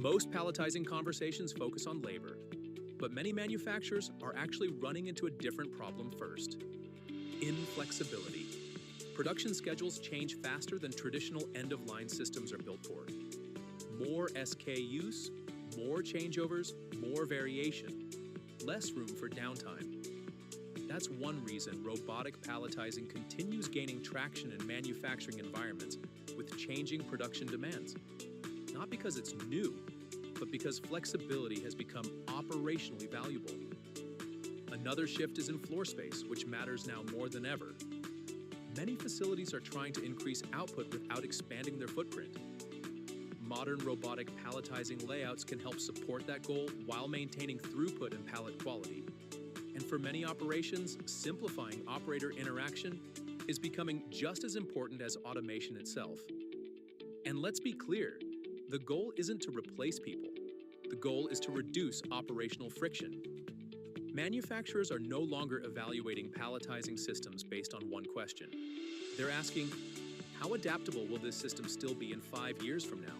Most palletizing conversations focus on labor, but many manufacturers are actually running into a different problem first: inflexibility. Production schedules change faster than traditional end-of-line systems are built for. More SKUs, more changeovers, more variation, less room for downtime. That's one reason robotic palletizing continues gaining traction in manufacturing environments with changing production demands. Not because it's new, but because flexibility has become operationally valuable. Another shift is in floor space, which matters now more than ever. Many facilities are trying to increase output without expanding their footprint. Modern robotic palletizing layouts can help support that goal while maintaining throughput and pallet quality. And for many operations, simplifying operator interaction is becoming just as important as automation itself. And let's be clear, the goal isn't to replace people. The goal is to reduce operational friction. Manufacturers are no longer evaluating palletizing systems based on one question. They're asking, how adaptable will this system still be in 5 years from now?